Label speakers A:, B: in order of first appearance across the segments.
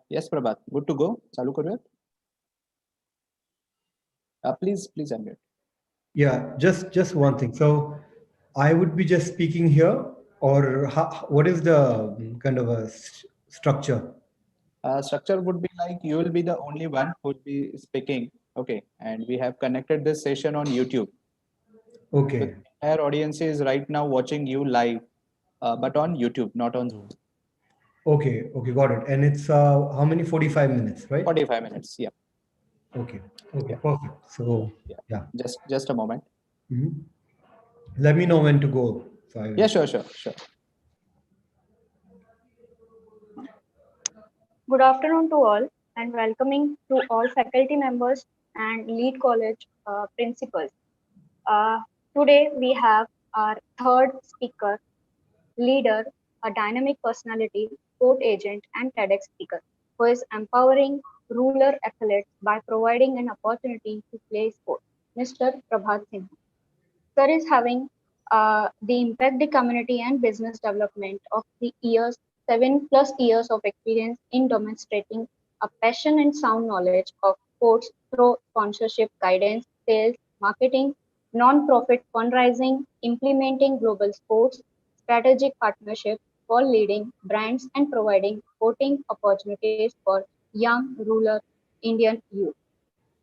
A: Yes, Prabhat. Good to go. चालू करूयात. Please unmute.
B: Yeah, just one thing. So I would be just speaking here, or what is the kind of a structure?
A: Structure would be like you will be the only one who will be speaking. Okay, and we have connected this session on YouTube. So
B: Okay,
A: the entire audience is right now watching you live, but on YouTube, not on Zoom.
B: okay, got it. And it's how many? 45 minutes, right?
A: 45 minutes. Yeah,
B: Okay,
A: yeah,
B: perfect. So
A: yeah.
B: yeah.
A: Just a moment.
B: Mhm. Let me know when to go. So I will.
A: Yeah, sure.
C: Good afternoon to all and welcoming to all faculty members and lead college principals. Uh, Today we have our third speaker, leader, a dynamic personality, sport agent and TEDx speaker who is empowering rural athletes by providing an opportunity to play sport, Mr. Prabhat Sinha. Sir is having the impact the community and business development of the years, 7+ years of experience in demonstrating a passion and sound knowledge of sports through sponsorship, guidance, sales, marketing, non-profit fundraising, implementing global sports, strategic partnerships for leading brands and providing sporting opportunities for young rural Indian youth.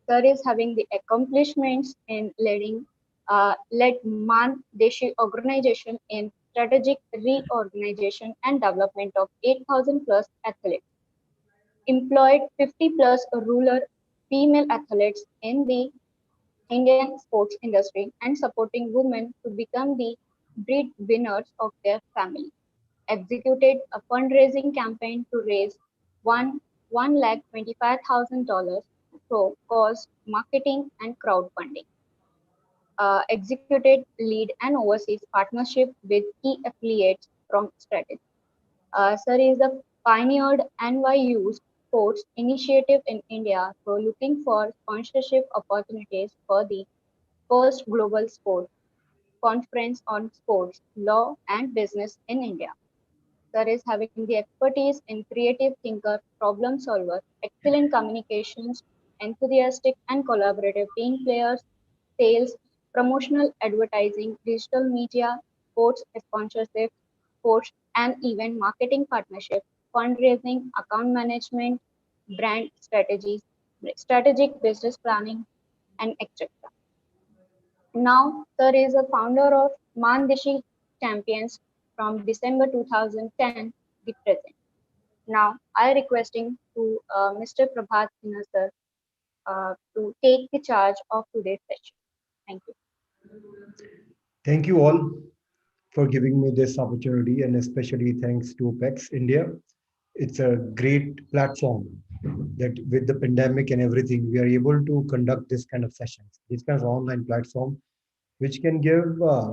C: Sir is having the accomplishments in led Man Deshi organization in strategic reorganization and development of 8,000 plus athletes, employed 50 plus rural female athletes in the Indian sports industry and supporting women to become the breadwinners of their family. Executed a fundraising campaign to raise one $1,25,000 through cost, marketing, and crowdfunding. Executed, lead, and oversees partnership with key affiliates from strategy. Sir is the pioneered NYU Sports Initiative in India, so looking for sponsorship opportunities for the first global sport conference on sports, law, and business in India. Sir is having the expertise in creative thinker, problem solver, excellent communications, enthusiastic and collaborative team players, sales, promotional advertising, digital media, sports sponsorship, sports and event marketing partnership, fundraising, account management, brand strategies, strategic business planning, and etc. Now, Sir is a founder of Mandishi Champions from December 2010 the present. Now, I requesting to Mr. Prabhat Sinha sir to take the charge of today's session. Thank you.
B: Thank you all for giving me this opportunity, and especially thanks to OPEX India. It's a great platform that with the pandemic and everything, we are able to conduct this kind of sessions, this kind of online platform, which can give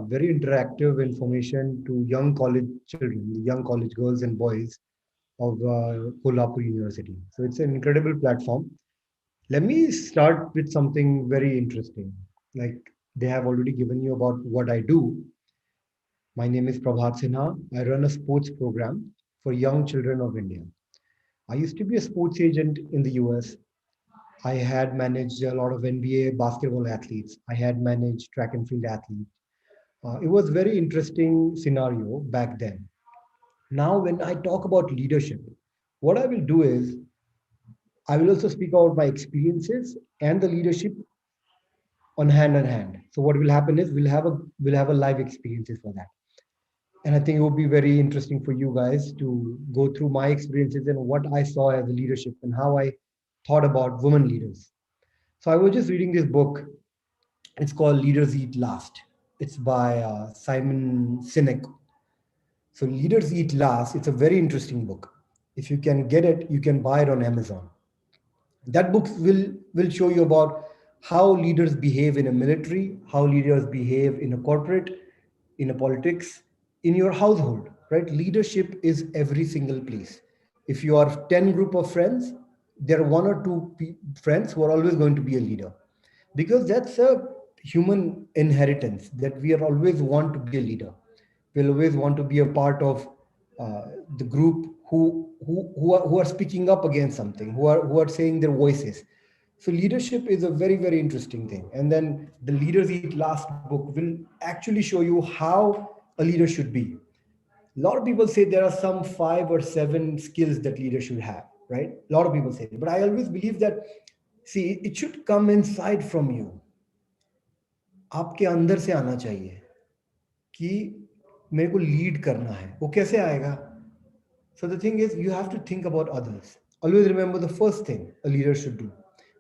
B: very interactive information to young college children, young college girls and boys of Kolhapur University. So it's an incredible platform. Let me start with something very interesting. Like they have already given you about what I do. My name is Prabhat Sinha. I run a sports program for young children of India. I used to be a sports agent in the US. I had managed a lot of NBA basketball athletes. I had managed track and field athletes. It was very interesting scenario back then. Now, when I talk about leadership, what I will do is I will also speak about my experiences and the leadership on hand in hand. So what will happen is we'll have a live experiences for that. And I think it would be very interesting for you guys to go through my experiences and what I saw as a leadership and how I thought about women leaders. So I was just reading this book. It's called Leaders Eat Last. It's by Simon Sinek. So Leaders Eat Last. It's a very interesting book. If you can get it, you can buy it on Amazon. That book will show you about how leaders behave in a military, how leaders behave in a corporate, in a politics, in your household, right? Leadership is every single place. If you are 10 group of friends, there are one or two friends who are always going to be a leader, because that's a human inheritance that we are always want to be a leader. We'll always want to be a part of the group who are speaking up against something, who are saying their voices. So leadership is a very, very interesting thing. And then the Leaders Eat Last book will actually show you how a leader should be. A lot of people say there are some 5 or 7 skills that leaders should have, right? A lot of people say, but I always believe that, see, it should come inside from you. आपके अंदर से आना चाहिए कि मेरे को lead करना है. वो कैसे आएगा? So the thing is, you have to think about others. Always remember the first thing a leader should do.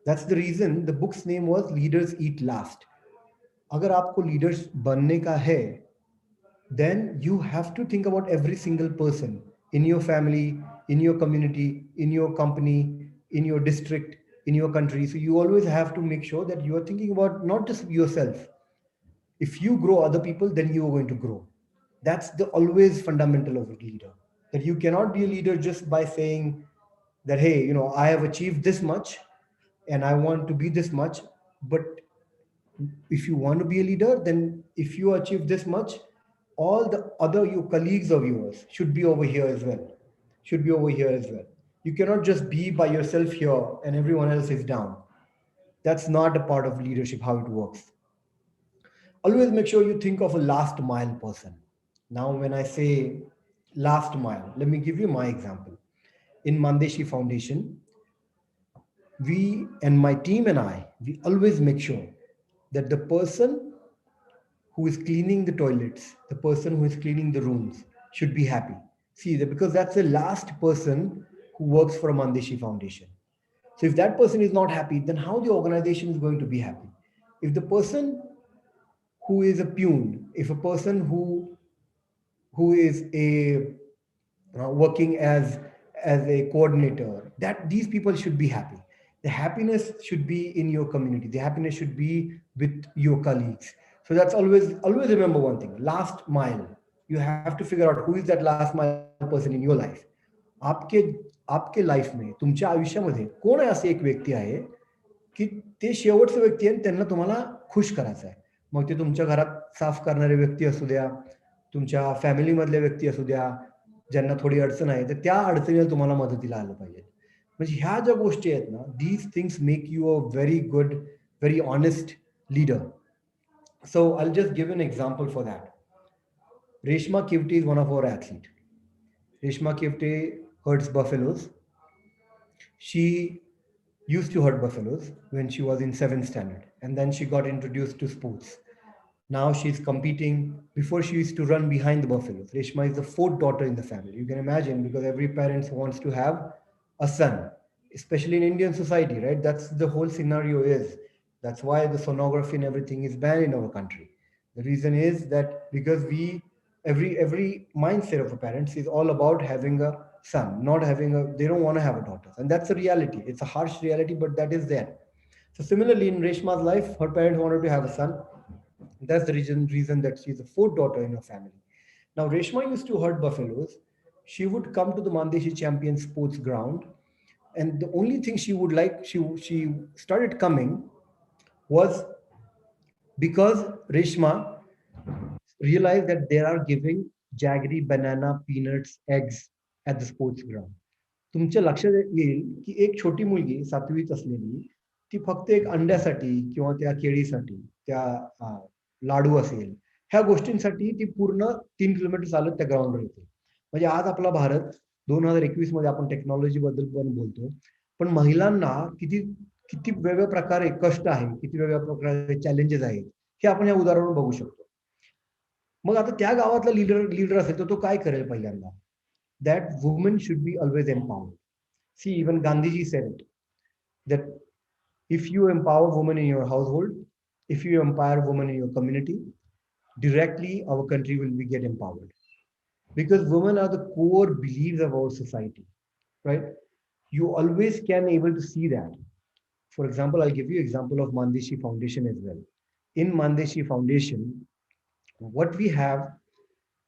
B: That's the reason the book's name was Leaders Eat Last. अगर आपको लीडर्स बनने का है, then you have to think about every single person in your family, in your community, in your company, in your district, in your country. So you always have to make sure that you are thinking about not just yourself. If you grow other people, then you are going to grow. That's the always fundamental of a leader. That you cannot be a leader just by saying that, hey, I have achieved this much and I want to be this much. But if you want to be a leader, then if you achieve this much, all the other your colleagues of yours should be over here as well. Should be over here as well. You cannot just be by yourself here and everyone else is down. That's not a part of leadership, how it works. Always make sure you think of a last mile person. Now, when I say last mile, let me give you my example. In Mandeshi Foundation, we and my team and I, we always make sure that the person who is cleaning the toilets, the person who is cleaning the rooms should be happy. See, because that's the last person who works for a Mandeshi Foundation. So if that person is not happy, then how the organization is going to be happy? If the person who is a peon, if a person who is a working as a coordinator, that these people should be happy. The happiness should be in your community. The happiness should be with your colleagues. So that's always remember one thing: last mile. You have to figure out who is that last mile person in your life. आपके life में, तुमच्या आयुष्यामध्ये कोण असे एक व्यक्ती आहे की ते शेवटचं व्यक्ती आहे, त्यांना तुम्हाला खुश करायचं आहे. मग ते तुमच्या घरात साफ करणारे व्यक्ती असू द्या, तुमच्या फॅमिली मधले व्यक्ती असू द्या, ज्यांना थोडी अडचण आहे, तर त्या अडचणीला तुम्हाला मदतीला आलं पाहिजे. म्हणजे ह्या ज्या गोष्टी आहेत ना, these things make you a very good, very honest leader. So I'll just give an example for that. Reshma Kivte is one of our athletes. Reshma Kivte herds buffaloes. She used to herd buffaloes when she was in 7th standard, and then she got introduced to sports. Now she's competing. Before, she used to run behind the buffaloes. Reshma is the 4th daughter in the family. You can imagine, because every parent wants to have a son, especially in Indian society, right? That's the whole scenario is. That's why the sonography and everything is banned in our country. The reason is that because every mindset of a parents is all about having a son, not they don't want to have a daughter. And that's a reality. It's a harsh reality, but that is there. So similarly, in Reshma's life, her parents wanted to have a son. That's the reason that she's the 4th daughter in her family. Now, Reshma used to herd buffaloes. She would come to the Mandeshi Champion Sports Ground, and the only thing she would like, she started coming was because Reshma realized that they are giving jaggery, banana, peanuts, eggs at the sports ground. तुमच्या लक्षात येईल की एक छोटी मुलगी 7वीत असलेली, ती फक्त एक अंड्यासाठी किंवा त्या केळीसाठी, त्या लाडू असेल, ह्या गोष्टींसाठी ती पूर्ण 3 किलोमीटर चालत त्या ग्राउंडवर येते. म्हणजे आज आपला भारत 2021 मध्ये आपण टेक्नॉलॉजी बद्दल पण बोलतो, पण महिलांना किती वेगवेगळ्या प्रकारे कष्ट आहे, किती वेगवेगळ्या प्रकारे चॅलेंजेस आहेत, हे आपण या उदाहरणावरून बघू शकतो. मग आता त्या गावातला लीडर असेल तर तो काय करेल पहिल्यांदा? That women should be always empowered. See, even Gandhiji said it, that if you empower women in your household, if you empower women in your community, directly our country will get empowered. Because women are the core beliefs of our society, right? You always can able to see that. For example, I'll give you example of Mandeshi Foundation as well. In Mandeshi Foundation, what we have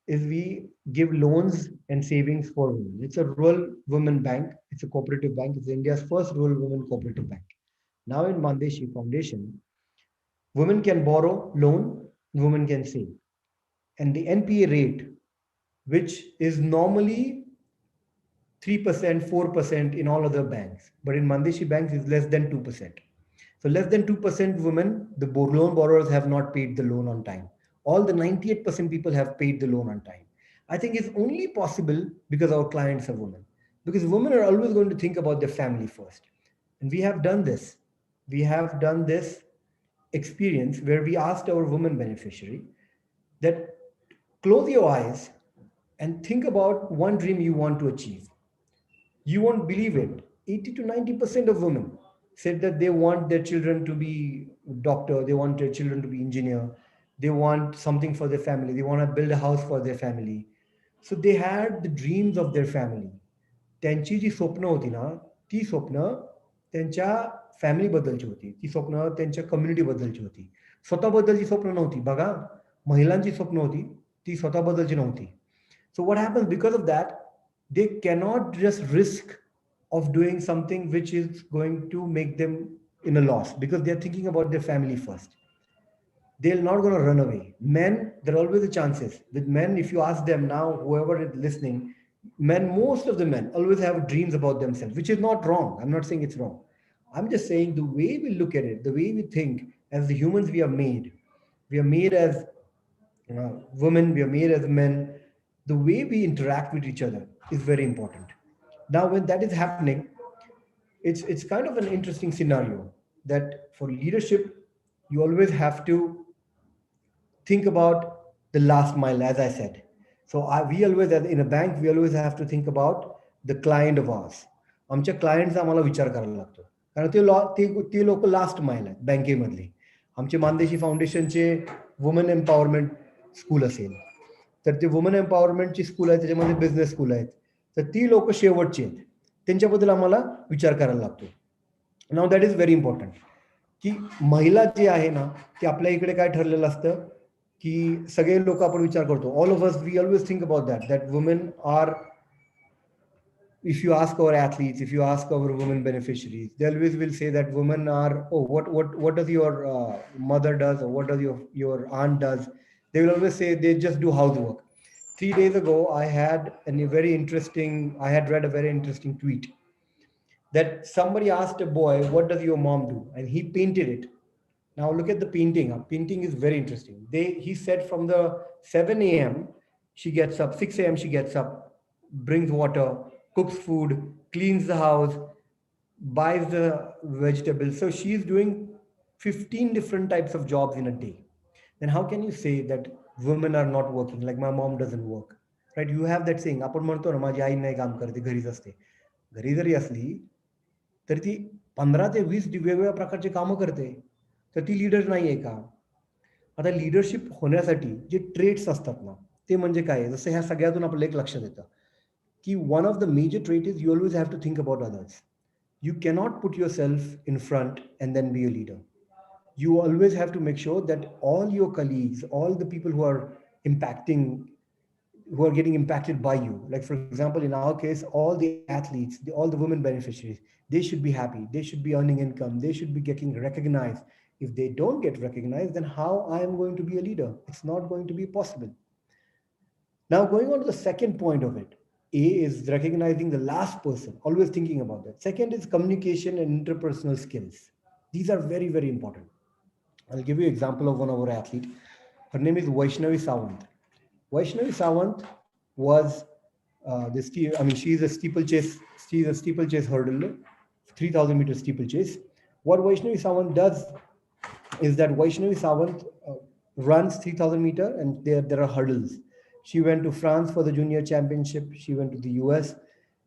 B: is we give loans and savings for women. It's a rural women bank. It's a cooperative bank. It's India's first rural women cooperative bank. Now in Mandeshi Foundation, women can borrow loan, women can save. And the NPA rate, which is normally 3%, 4% in all other banks, but in Mandeshi banks is less than 2%. So less than 2% women, the loan borrowers have not paid the loan on time. All the 98% people have paid the loan on time. I think it's only possible because our clients are women. Because women are always going to think about their family first. And we have done this. We have done this experience where we asked our woman beneficiary that close your eyes and think about one dream you want to achieve. You won't believe it. 80 to 90% of women said that they want their children to be doctor, they want their children to be engineer, they want something for their family, they want to build a house for their family. So they had the dreams of their family. त्यांची जी स्वप्न होती ना, ती स्वप्न त्यांच्या family बद्दलची होती, ती स्वप्न त्यांच्या कम्युनिटी बद्दलची होती. स्वतःबद्दलची स्वप्न नव्हती. बघा, महिलांची स्वप्न होती, ती स्वतःबद्दलची नव्हती. So what happens because of that, they cannot just risk of doing something which is going to make them in a loss because they're thinking about their family first. They're not going to run away. Men, there are always the chances. With men, if you ask them now, whoever is listening, men, most of the men always have dreams about themselves, which is not wrong. I'm not saying it's wrong. I'm just saying the way we look at it, the way we think as the humans we are made as women, we are made as men. The way we interact with each other is very important. Now, when that is happening, it's kind of an interesting scenario that for leadership, you always have to think about the last mile, as I said. So we always, in a bank, we always have to think about the client of ours. आमच्या क्लायंटचा आम्हाला विचार करायला लागतो कारण ते लोक last mile आहेत बँकेमधली. आमचे मानदेशी फाउंडेशनचे वुमन एम्पॉवरमेंट स्कूल असेल तर ते वुमन एम्पॉवरमेंटची स्कूल आहे, त्याच्यामध्ये बिझनेस स्कूल आहेत, तर ती लोक शेवटची आहेत, त्यांच्याबद्दल आम्हाला विचार करायला लागतो. Now that is very important की महिला जी आहे ना, ती आपल्या इकडे काय ठरलेलं असतं की सगळे लोक आपण विचार करतो, all of us we always think about that women are, if you ask our athletes, if you ask our women beneficiaries, they always will say that women are, oh, what does your mother does, or what does your aunt does? They will always say they just do housework. 3 days ago, I had read a very interesting tweet that somebody asked a boy, what does your mom do? And he painted it. Now look at the painting. Painting is very interesting. He said from the 7 a.m. she gets up, 6 a.m. she gets up, brings water, cooks food, cleans the house, buys the vegetables. So she's doing 15 different types of jobs in a day. Then how can you say that women are not working? Like my mom doesn't work, right? You have that saying, आपण म्हणतो ना माझी आई नाही काम करते, घरीच असते. घरी जरी असली तर ती 15 ते 20 वेगवेगळ्या प्रकारचे कामं करते, तर ती लीडर नाही आहे का? आता लीडरशिप होण्यासाठी जे ट्रेट्स असतात ना, ते म्हणजे काय? जसं ह्या सगळ्यातून आपल्याला एक लक्षात येतं की one of the major traits is you always have to think about others. You cannot put yourself in front and then be a leader. You always have to make sure that all your colleagues, all the people who are getting impacted by you, like for example, in our case, all the athletes, all the women beneficiaries, they should be happy, they should be earning income, they should be getting recognized. If they don't get recognized, then how I am going to be a leader? It's not going to be possible. Now, going on to the second point of it, A is recognizing the last person, always thinking about that. Second is communication and interpersonal skills. These are very, very important. I'll give you an example of one of our athletes. Her name is Vaishnavi Sawant. Vaishnavi Sawant was she's a steeplechase hurdler, 3,000 meter steeplechase. What Vaishnavi Sawant does is that Vaishnavi Sawant runs 3,000 meter and there are hurdles. She went to France for the junior championship. She went to the US.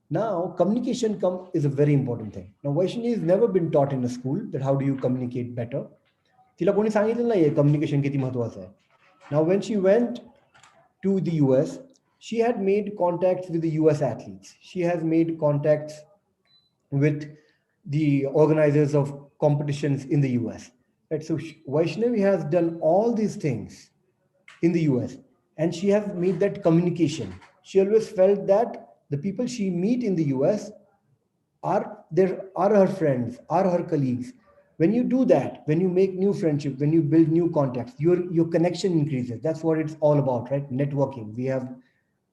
B: Now, communication is a very important thing. Now, Vaishnavi has never been taught in a school that how do you communicate better. तिला कोणी सांगितलं नाहीये communication किती महत्वाचं आहे. Now, when she went to the US, she had made contacts with the US athletes. She has made contacts with the organizers of competitions in the US. Right? So Vaishnavi has done all these things in the US. and she has made that communication. She always felt that the people she meet in the US are her friends, are her colleagues. When you do that, when you make new friendship, when you build new contacts, your connection increases. That's what it's all about, right? Networking. We have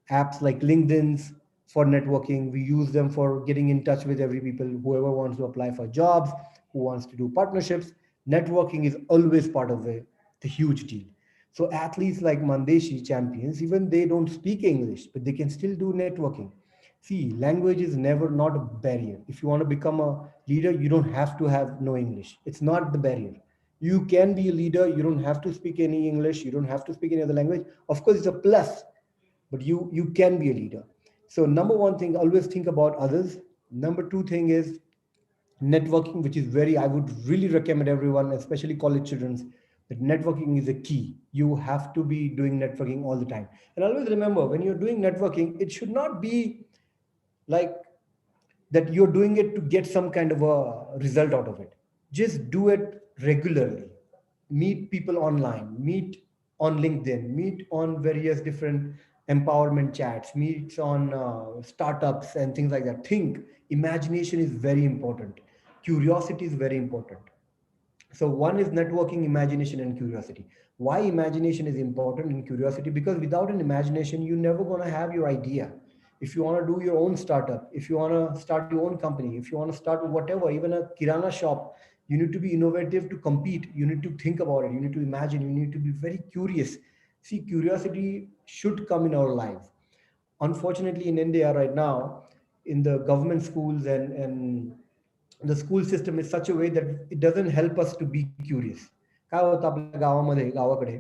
B: apps like LinkedIn's for networking. We use them for getting in touch with every people, whoever wants to apply for jobs, who wants to do partnerships. Networking is always part of the huge deal. So athletes like Mandeshi champions, even they don't speak English, but they can still do networking. See, language is never not a barrier. If you want to become a leader, you don't have to have no English. It's not the barrier. You can be a leader. You don't have to speak any English. You don't have to speak any other language. Of course, it's a plus, but you can be a leader. So number one thing, always think about others. Number two thing is networking, which is very, I would really recommend everyone, especially college students, that networking is a key. You have to be doing networking all the time. And always remember, when you're doing networking, it should not be like that you're doing it to get some kind of a result out of it. Just do it regularly. Meet people online, meet on LinkedIn, meet on various different empowerment chats, meet on startups and things like that. Think, imagination is very important. Curiosity is very important. So one is networking, imagination, and curiosity. Why imagination is important and curiosity? Because without an imagination, you're never going to have your idea. If you want to do your own startup, if you want to start your own company, if you want to start whatever, even a kirana shop, you need to be innovative to compete. You need to think about it. You need to imagine. You need to be very curious. See, curiosity should come in our lives. Unfortunately, in India right now, in the government schools and the school system is such a way that it doesn't help us to be curious. काय होतं आपल्या गावामध्ये गावाकडे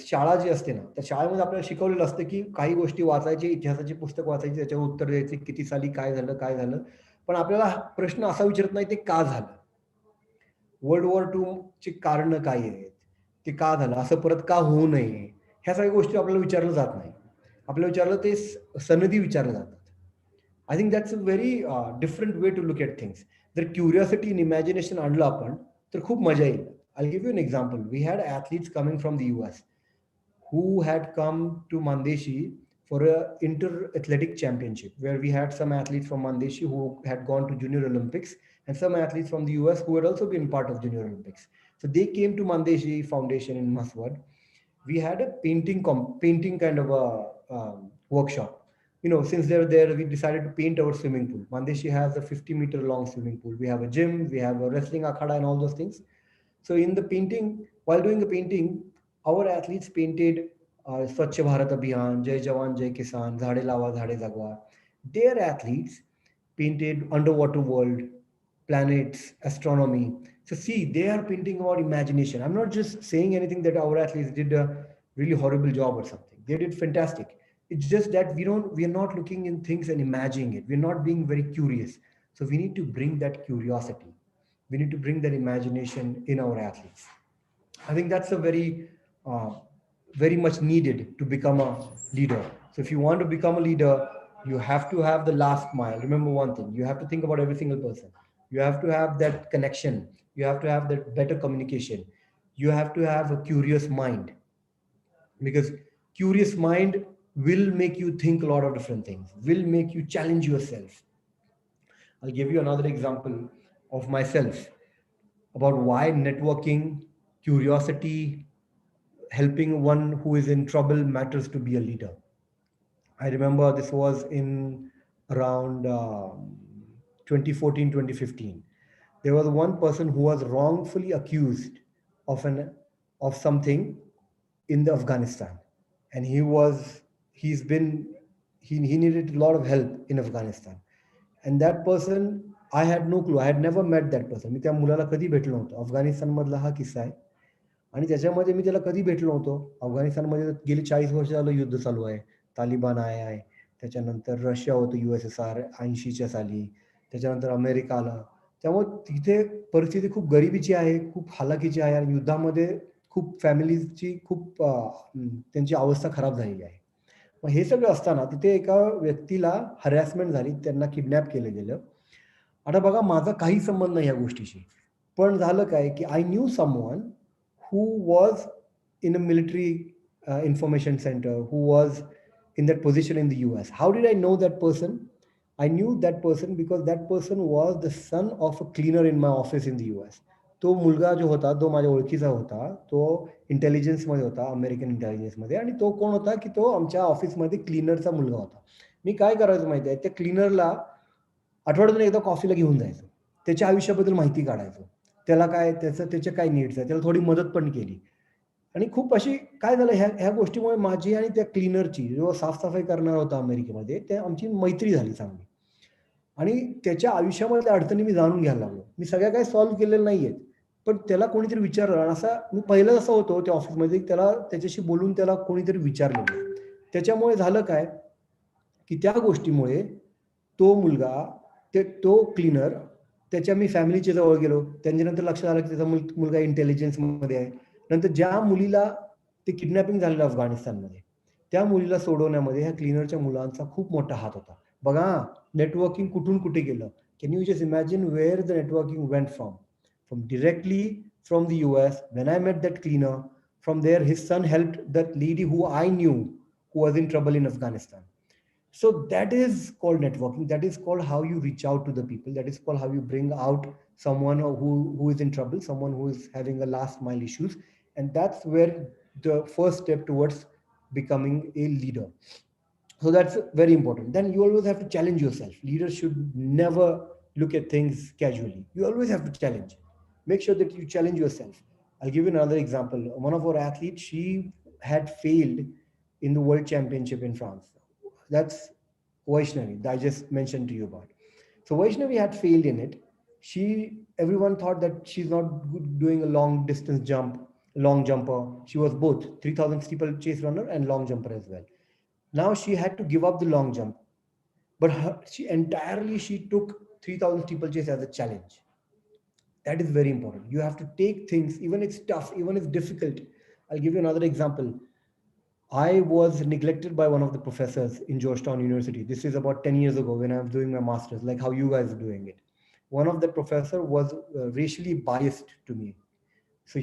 B: शाळा जी असते ना त्या शाळेमध्ये आपल्याला शिकवलेलं असतं की काही गोष्टी वाचायची इतिहासाची पुस्तक वाचायची त्याच्यावर उत्तर द्यायचे किती साली काय झालं पण आपल्याला प्रश्न असा विचारत नाही ते का झालं वर्ल्ड वॉर 2 ची कारण काय आहेत ते का झालं असं परत का होऊ नये ह्या सगळ्या गोष्टी आपल्याला विचारलं जात नाही आपल्याला विचारलं ते सनदी विचारलं जातात I think that's a very different way to look at things. The curiosity and imagination आणलं आपण तर खूप मजा येईल. I'll give you an example. We had athletes coming from the US who had come to Mandeshi for a inter-athletic championship, where we had some athletes from Mandeshi who had gone to Junior Olympics and some athletes from the US who had also been part of Junior Olympics. So they came to Mandeshi Foundation in Maswad. We had a painting kind of a workshop. Since they're there, we decided to paint our swimming pool. Mandeshi has a 50-meter long swimming pool. We have a gym, we have a wrestling akhada and all those things. So in the painting, while doing the painting, our athletes painted Swachh Bharat Abhiyan, Jai Jawan, Jai Kisan, Zhade Lawa, Zhade Jagwa. Their athletes painted underwater world, planets, astronomy. So see, they are painting about imagination. I'm not just saying anything that our athletes did a really horrible job or something. They did fantastic. It's just that we are not looking in things and imagining it. We're not being very curious. So we need to bring that curiosity. We need to bring that imagination in our athletes. I think that's a very much needed to become a leader. So if you want to become a leader, you have to have the last mile. Remember one thing, you have to think about every single person. You have to have that connection. You have to have that better communication. You have to have a curious mind, because curious mind will make you think a lot of different things, will make you challenge yourself. I'll give you another example of myself about why networking, curiosity, helping one who is in trouble matters to be a leader. I remember this was in around 2014, 2015. There was one person who was wrongfully accused of something in the Afghanistan, and he needed a lot of help in Afghanistan. And that person, I had no clue. I had never met that person. मी त्या मुलाला कधी भेटलो नव्हतो. अफगाणिस्तान मधला हा किस्सा आहे आणि त्याच्यामध्ये मी त्याला कधी भेटलो नव्हतो. अफगाणिस्तानमध्ये गेली 40 वर्ष झालं युद्ध चालू आहे. तालिबान आहे, त्याच्यानंतर रशिया होतं USSR 80च्या साली, त्याच्यानंतर अमेरिका आला. त्यामुळे तिथे परिस्थिती खूप गरिबीची आहे, खूप हालाकीची आहे आणि युद्धामध्ये खूप फॅमिलीची खूप त्यांची अवस्था खराब झालेली आहे. मग हे सगळं असताना तिथे एका व्यक्तीला हरॅसमेंट झाली, त्यांना किडनॅप केलं गेलं. आता बघा माझा काही संबंध नाही या गोष्टीशी, पण झालं काय की आय new someone who was in a military information center, who was in that position in the US. How did I know that person? I knew that person because that person was the son of a cleaner in my office in the US. तो मुलगा जो होता तो माझ्या ओळखीचा होता, तो इंटेलिजन्समध्ये होता, अमेरिकन इंटेलिजन्समध्ये, आणि तो कोण होता की तो आमच्या ऑफिसमध्ये क्लीनरचा मुलगा होता. मी काय करायचं माहिती आहे, त्या क्लीनरला आठवड्यातून एकदा कॉफीला घेऊन जायचं, त्याच्या आयुष्याबद्दल माहिती काढायचं, त्याला काय त्याचे काय नीड्स आहे, त्याला थोडी मदत पण केली. आणि खूप अशी काय झालं, ह्या गोष्टीमुळे माझी आणि त्या क्लीनरची, जो साफसफाई करणार होता अमेरिकेमध्ये, त्या आमची मैत्री झाली चांगली. आणि त्याच्या आयुष्यामध्ये अडचणी मी जाणून घ्यायला लागलो. मी सगळ्या काही सॉल्व्ह केलेल्या नाहीयेत, पण त्याला कोणीतरी विचारलं, आणि असा मी पहिलं असं होतो त्या ऑफिसमध्ये, त्याला त्याच्याशी बोलून त्याला कोणीतरी विचारलेलं. त्याच्यामुळे झालं काय की त्या गोष्टीमुळे तो मुलगा, तो क्लीनर, त्याच्या मी फॅमिलीच्या जवळ गेलो. त्यांच्यानंतर लक्षात आलं की त्याचा मुलगा इंटेलिजन्समध्ये आहे. नंतर ज्या मुलीला ते किडनॅपिंग झालेलं अफगाणिस्तानमध्ये, त्या मुलीला सोडवण्यामध्ये ह्या क्लीनरच्या मुलांचा खूप मोठा हात होता. बघा, नेटवर्किंग कुठून कुठे गेलं. Can you just imagine where the networking went from directly from the US. When I met that cleaner, from there his son helped that lady who I knew, who was in trouble in Afghanistan. So that is called networking. That is called how you reach out to the people. That is called how you bring out someone who is in trouble, someone who is having a last mile issues. And that's where the first step towards becoming a leader. So that's very important. Then you always have to challenge yourself. Leaders should never look at things casually. You always have to challenge. Make sure that you challenge yourself. I'll give you another example. One of our athletes, she had failed in the world championship in France. That's Vaishnavi that I just mentioned to you about. So Vaishnavi had failed in it. Everyone thought that she's not good doing a long distance jump, long jumper. She was both 3,000 steeplechase runner and long jumper as well. Now she had to give up the long jump, but she took 3,000 steeplechase as a challenge. That is very important. You have to take things, even it's tough, even it's difficult. I'll give you another example. I was neglected by one of the professors in Georgetown University. This is about 10 years ago when I was doing my master's, like how you guys are doing it. One of the professor was racially biased to me. So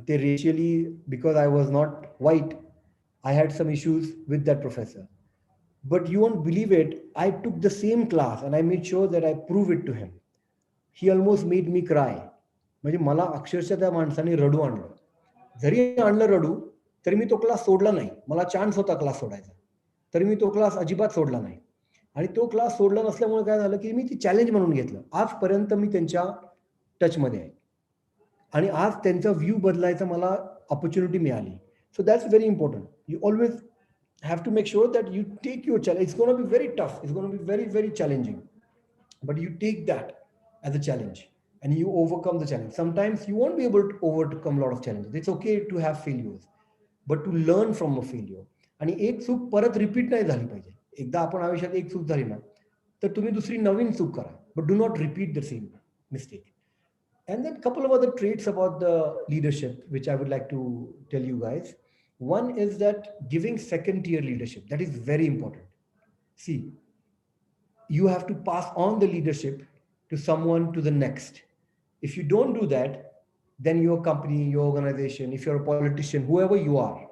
B: they racially, because I was not white, I had some issues with that professor. But you won't believe it, I took the same class and I made sure that I prove it to him. He almost made me cry. म्हणजे मला अक्षरशः त्या माणसाने रडू आणलं. जरी आणलं रडू, तरी मी तो क्लास सोडला नाही. मला चान्स होता क्लास सोडायचा, तरी मी तो क्लास अजिबात सोडला नाही. आणि तो क्लास सोडला नसल्यामुळे काय झालं की मी ती चॅलेंज म्हणून घेतलं. आजपर्यंत मी त्यांच्या टचमध्ये आहे आणि आज त्यांचा व्ह्यू बदलायचा मला ऑपॉर्च्युनिटी मिळाली. So that's very important. You always have to make sure that you take your challenge. It's going to be very tough. It's going to be very, very challenging. But you take that as a challenge and you overcome the challenge. Sometimes you won't be able to overcome a lot of challenges. It's okay to have failures, but to learn from a failure. आणि एक चूक परत repeat नाही झाली पाहिजे. एकदा आपण आयुष्यात एक चूक झाली ना, तर तुम्ही दुसरी नवीन चूक करा, but do not repeat the same mistake. And then a couple of other traits about the leadership, which I would like to tell you guys. One is that giving second tier leadership. That is very important. See, you have to pass on the leadership to someone to the next. If you don't do that, then your company, your organization, if you're a politician, whoever you are,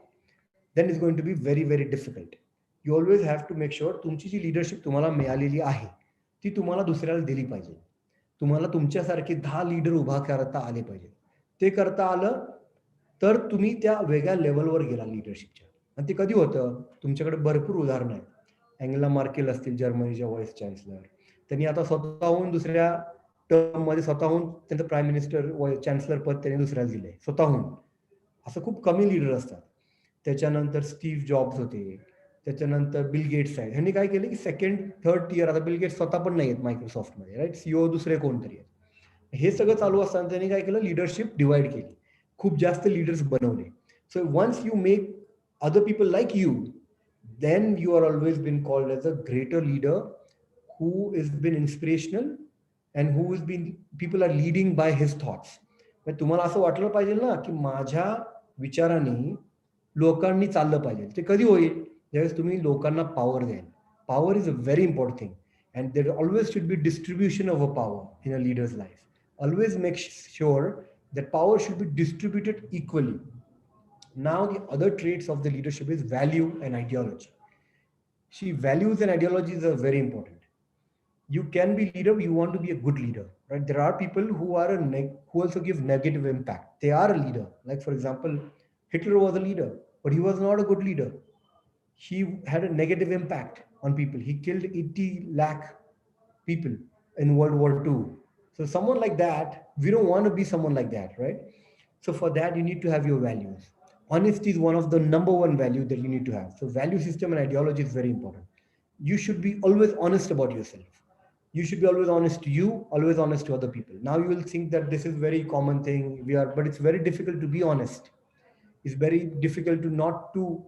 B: then it's going to be very, very difficult. You always have to make sure तुमची जी leadership तुम्हाला मिळालेली आहे ती तुम्हाला दुसऱ्याला दिली पाहिजे. तुम्हाला तुमच्यासारखे 10 लीडर उभा करता आले पाहिजे. ते करता आलं तर तुम्ही त्या वेगळ्या लेवलवर गेला लिडरशिपच्या. आणि ते कधी होतं, तुमच्याकडे भरपूर उदाहरणं आहेत. अँगेला मार्केल असतील, जर्मनीच्या व्हाईस चान्सलर, त्यांनी आता स्वतःहून दुसऱ्या टर्ममध्ये स्वतःहून त्यांचं प्राईम मिनिस्टर चान्सलर पद त्यांनी दुसऱ्याला दिलंय स्वतःहून. असं खूप कमी लीडर असतात. त्याच्यानंतर स्टीव्ह जॉब्स होते, त्याच्यानंतर बिल गेट्स आहेत. ह्यांनी काय केलं की सेकंड थर्ड टियर, आता बिल गेट्स स्वतः पण नाही आहेत मायक्रोसॉफ्टमध्ये, राईट, सीओ दुसरे कोणतरी आहेत. हे सगळं चालू असताना त्यांनी काय केलं, लिडरशिप डिवाइड केली, खूप जास्त लीडर्स बनवले. So once you make other people like you, then you are always been called as a greater leader who has been inspirational and who has been, people are leading by his thoughts. म्हणजे तुम्हाला असं वाटलं पाहिजे ना की माझ्या विचारांनी लोकांनी चाललं पाहिजे. ते कधी होईल, ज्यावेळेस तुम्ही लोकांना पॉवर द्याल. Power is a very important thing and there always should be distribution of a power in a leader's life. Always make sure that power should be distributed equally. Now the other traits of the leadership is value and ideology. See, values and ideologies are very important. You can be leader, you want to be a good leader, right? There are people who are who also give negative impact. They are a leader. Like for example, Hitler was a leader, but he was not a good leader. He had a negative impact on people. He killed 80 lakh people in World War II. So someone like that, we don't want to be someone like that, right? So for that, you need to have your values. Honesty is one of the number one value that you need to have. So value system and ideology is very important. You should be always honest about yourself. You should be always honest to you, always honest to other people. Now you will think that this is very common thing. But it's very difficult to be honest. It's very difficult to not to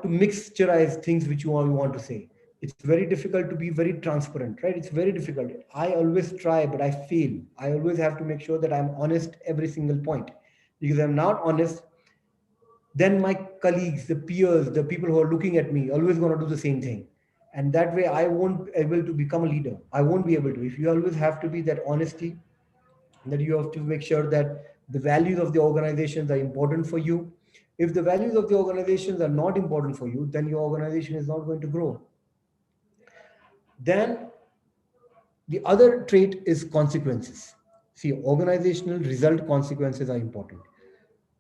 B: mixturize things which you all want to say. It's very difficult to be very transparent, right? It's very difficult. I always try, but I fail. I always have to make sure that I'm honest every single point. Because I'm not honest, then my colleagues, the peers, the people who are looking at me, always going to do the same thing. And that way I won't be able to become a leader. I won't be able to. If you always have to be that honesty, that you have to make sure that the values of the organizations are important for you. If the values of the organizations are not important for you, then your organization is not going to grow. Then the other trait is consequences. See, organizational result consequences are important.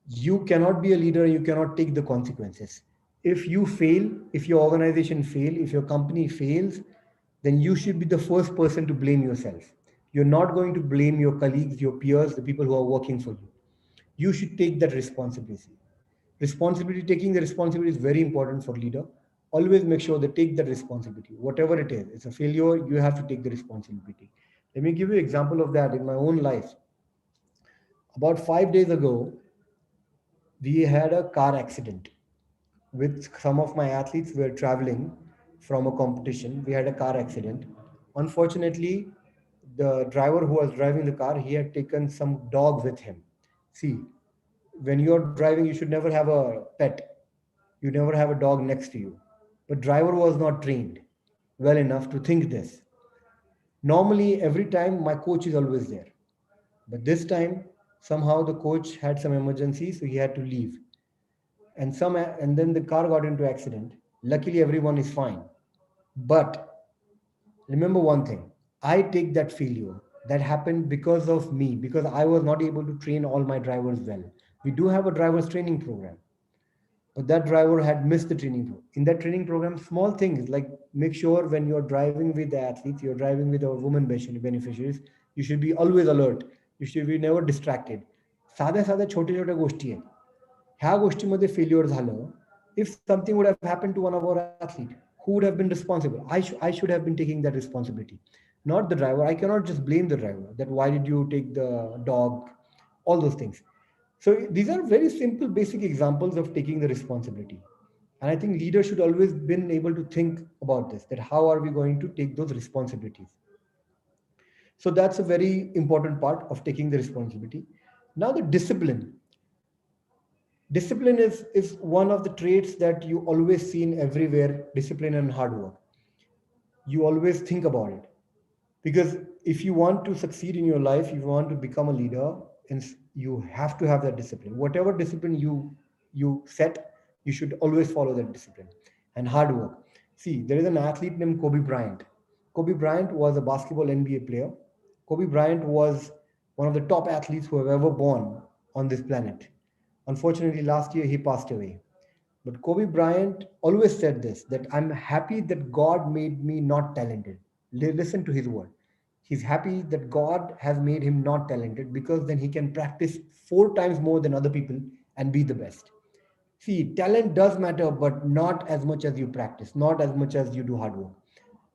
B: You cannot be a leader, you cannot take the consequences. If you fail, if your organization fail, if your company fails, then you should be the first person to blame yourself. You're not going to blame your colleagues, your peers, the people who are working for you. You should take that responsibility. Taking the responsibility is very important for leader. Always make sure they take that responsibility. Whatever it is, it's a failure, you have to take the responsibility. Let me give you an example of that in my own life. About 5 days ago, we had a car accident with some of my athletes. We were traveling from a competition. We had a car accident. Unfortunately, the driver who was driving the car, he had taken some dog with him. See, when you're driving, you should never have a pet. You never have a dog next to you. But driver was not trained well enough to think this. Normally, every time my coach is always there. But this time, somehow the coach had some emergency, so he had to leave. And then the car got into accident. Luckily, everyone is fine. But remember one thing, I take that failure. That happened because of me, because I was not able to train all my drivers well. We do have a driver's training program, but that driver had missed the training program. In that training program, small things like make sure when you're driving with the athletes, you're driving with our women beneficiaries, you should be always alert. You should be never distracted. साध्या साध्या छोट्या छोट्या गोष्टी आहेत. ह्या गोष्टीमध्ये failure झालं, if something would have happened to one of our athletes, who would have been responsible? I should have been taking that responsibility, not the driver. I cannot just blame the driver that why did you take the dog, all those things. So these are very simple, basic examples of taking the responsibility. And I think leaders should always been able to think about this, that how are we going to take those responsibilities? So that's a very important part of taking the responsibility. Now the discipline. Discipline is one of the traits that you always see in everywhere, discipline and hard work. You always think about it. Because if you want to succeed in your life, you want to become a leader, and you have to have that discipline. Whatever discipline you set, you should always follow that discipline. And hard work. See, there is an athlete named Kobe Bryant. Kobe Bryant was a basketball NBA player. Kobe Bryant was one of the top athletes who have ever born on this planet. Unfortunately, last year he passed away. But Kobe Bryant always said this, that I'm happy that God made me not talented. Listen to his word. He's happy that God has made him not talented because then he can practice 4 times more than other people and be the best. See, talent does matter, but not as much as you practice, not as much as you do hard work.